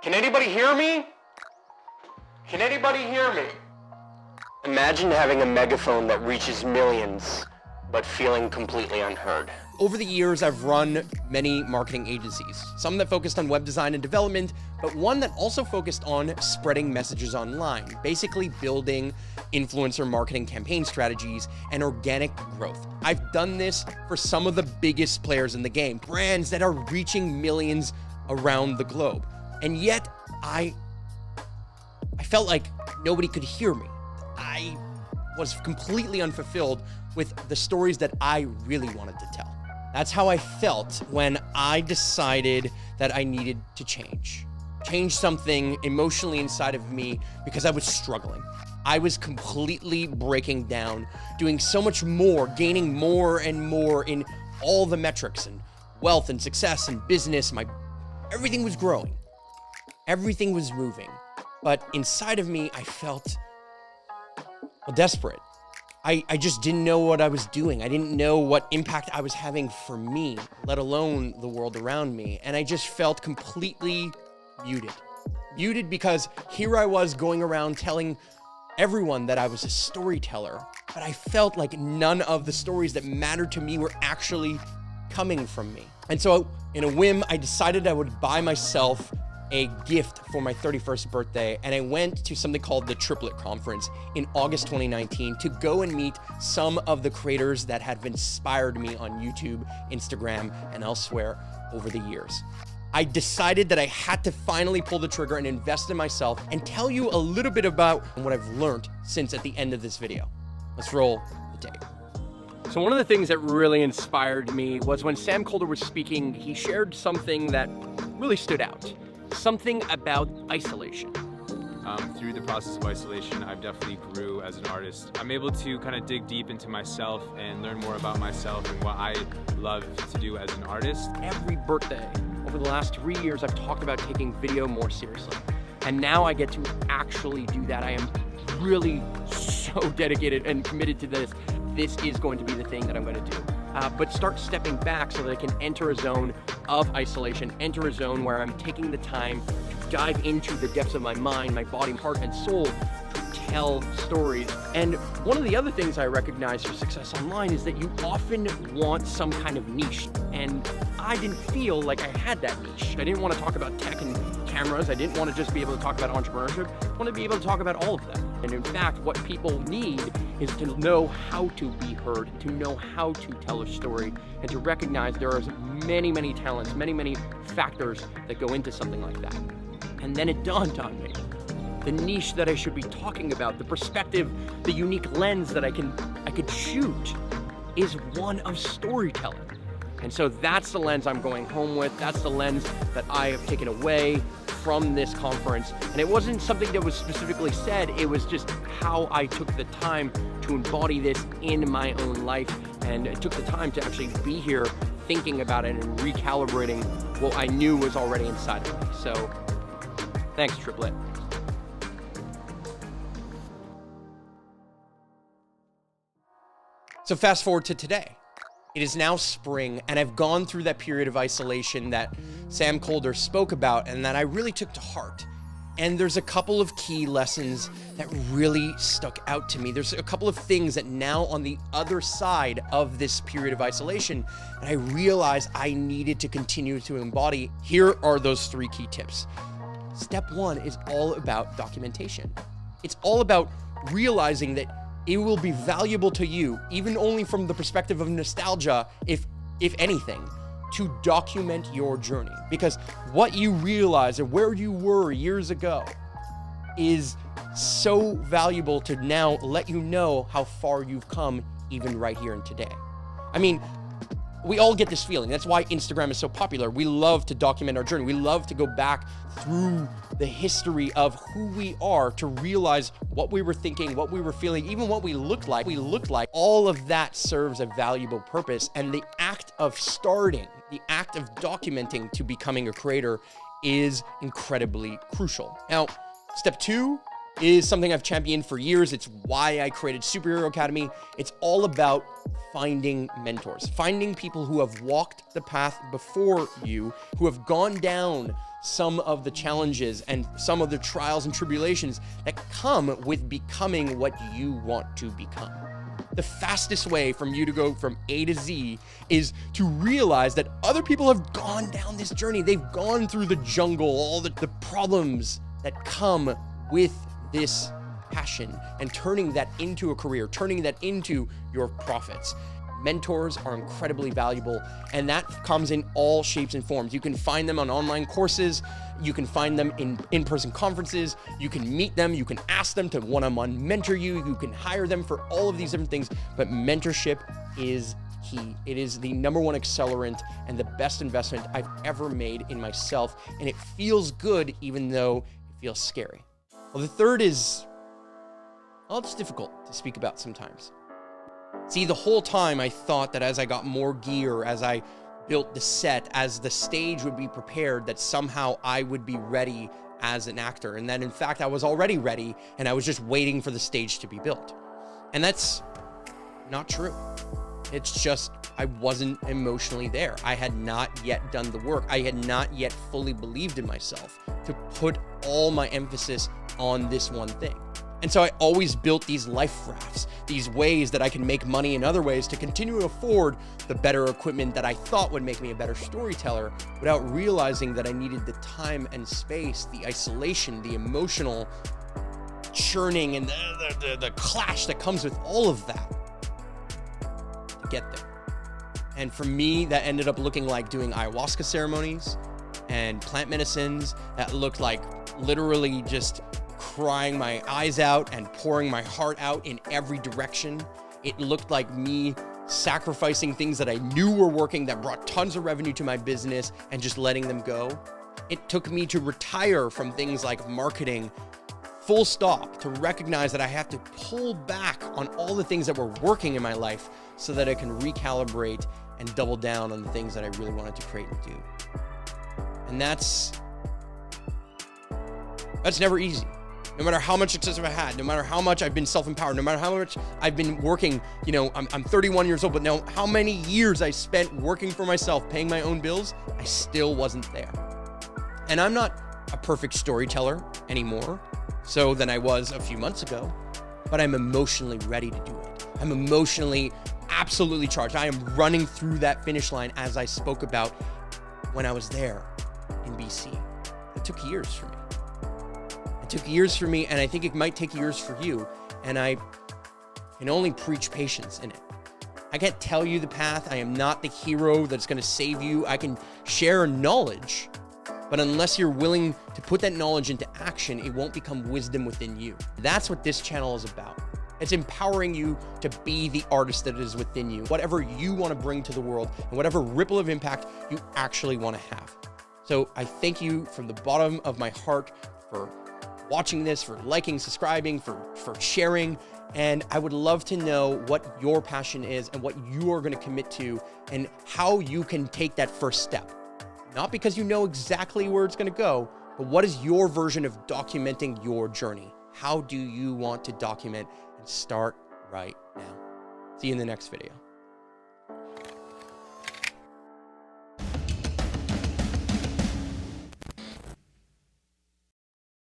Can anybody hear me? Can anybody hear me? Imagine having a megaphone that reaches millions, but feeling completely unheard. Over the years, I've run many marketing agencies, some that focused on web design and development, but one that also focused on spreading messages online, basically building influencer marketing campaign strategies and organic growth. I've done this for some of the biggest players in the game, brands that are reaching millions around the globe. And yet, I felt like nobody could hear me. I was completely unfulfilled with the stories that I really wanted to tell. That's how I felt when I decided that I needed to change something emotionally inside of me because I was struggling. I was completely breaking down, doing so much more, gaining more and more in all the metrics and wealth and success and business. Everything was growing. Everything was moving. But inside of me, I felt desperate. I just didn't know what I was doing. I didn't know what impact I was having for me, let alone the world around me. And I just felt completely muted. Muted because here I was going around telling everyone that I was a storyteller, but I felt like none of the stories that mattered to me were actually coming from me. And so in a whim, I decided I would buy myself a gift for my 31st birthday, and I went to something called the Triplit conference in August 2019 to go and meet some of the creators that had inspired me on YouTube, Instagram, and elsewhere over the years. I decided that I had to finally pull the trigger and invest in myself and tell you a little bit about what I've learned since at the end of this video. Let's roll the tape. So one of the things that really inspired me was when Sam Kolder was speaking, he shared something that really stood out. Something about isolation. Through the process of isolation, I've definitely grew as an artist. I'm able to kind of dig deep into myself and learn more about myself and what I love to do as an artist. Every birthday over the last 3 years, I've talked about taking video more seriously. And now I get to actually do that. I am really so dedicated and committed to this. This is going to be the thing that I'm going to do. But start stepping back so that I can enter a zone of isolation, enter a zone where I'm taking the time to dive into the depths of my mind, my body, heart, and soul to tell stories. And one of the other things I recognize for success online is that you often want some kind of niche. And I didn't feel like I had that niche. I didn't want to talk about tech and cameras. I didn't want to just be able to talk about entrepreneurship. I want to be able to talk about all of them. And in fact, what people need is to know how to be heard, to know how to tell a story, and to recognize there are many, many talents, many, many factors that go into something like that. And then it dawned on me. The niche that I should be talking about, the perspective, the unique lens that I could shoot is one of storytelling. And so that's the lens I'm going home with. That's the lens that I have taken away from this conference. And it wasn't something that was specifically said, it was just how I took the time to embody this in my own life, and it took the time to actually be here thinking about it and recalibrating what I knew was already inside of me. So thanks, Triplit. So fast forward to today. It is now spring, and I've gone through that period of isolation that Sam Kolder spoke about and that I really took to heart. And there's a couple of key lessons that really stuck out to me. There's a couple of things that now on the other side of this period of isolation that I realized I needed to continue to embody. Here are those 3 key tips. Step 1 is all about documentation. It's all about realizing that it will be valuable to you, even only from the perspective of nostalgia, if anything, to document your journey. Because what you realize or where you were years ago is so valuable to now let you know how far you've come even right here and today. I mean, we all get this feeling. That's why Instagram is so popular. We love to document our journey. We love to go back through the history of who we are to realize what we were thinking, what we were feeling, even what we looked like. All of that serves a valuable purpose. And the act of starting, the act of documenting to becoming a creator is incredibly crucial. Now, step 2 is something I've championed for years. It's why I created Superhero Academy. It's all about finding mentors, finding people who have walked the path before you, who have gone down some of the challenges and some of the trials and tribulations that come with becoming what you want to become. The fastest way from you to go from A to Z is to realize that other people have gone down this journey. They've gone through the jungle, all the problems that come with this passion, and turning that into a career, turning that into your profits. Mentors are incredibly valuable, and that comes in all shapes and forms. You can find them on online courses, you can find them in in-person conferences, you can meet them, you can ask them to one-on-one mentor you, you can hire them for all of these different things, but mentorship is key. It is the number one accelerant and the best investment I've ever made in myself, and it feels good even though it feels scary. Well, the third is, well, it's difficult to speak about sometimes. See, the whole time I thought that as I got more gear, as I built the set, as the stage would be prepared, that somehow I would be ready as an actor. And that in fact, I was already ready and I was just waiting for the stage to be built. And that's not true. It's just, I wasn't emotionally there. I had not yet done the work. I had not yet fully believed in myself to put all my emphasis on this one thing. And so I always built these life rafts, these ways that I can make money in other ways to continue to afford the better equipment that I thought would make me a better storyteller, without realizing that I needed the time and space, the isolation, the emotional churning, and the clash that comes with all of that to get there. And for me, that ended up looking like doing ayahuasca ceremonies and plant medicines that looked like literally just crying my eyes out and pouring my heart out in every direction. It looked like me sacrificing things that I knew were working, that brought tons of revenue to my business, and just letting them go. It took me to retire from things like marketing, full stop, to recognize that I have to pull back on all the things that were working in my life so that I can recalibrate and double down on the things that I really wanted to create and do. And that's never easy. No matter how much success I've had, no matter how much I've been self-empowered, no matter how much I've been working, I'm 31 years old, but now how many years I spent working for myself, paying my own bills, I still wasn't there. And I'm not a perfect storyteller anymore, so than I was a few months ago, but I'm emotionally ready to do it. I'm emotionally absolutely charged. I am running through that finish line as I spoke about when I was there in BC. It took years for me. Took years for me, and I think it might take years for you, and I can only preach patience in it. I can't tell you the path. I am not the hero that's going to save you. I can share knowledge, but unless you're willing to put that knowledge into action, it won't become wisdom within you. That's what this channel is about. It's empowering you to be the artist that is within you, whatever you want to bring to the world, and whatever ripple of impact you actually want to have. So I thank you from the bottom of my heart for watching this, for liking, subscribing, for sharing. And I would love to know what your passion is and what you are going to commit to, and how you can take that first step. Not because you know exactly where it's going to go, but what is your version of documenting your journey? How do you want to document and start right now? See you in the next video.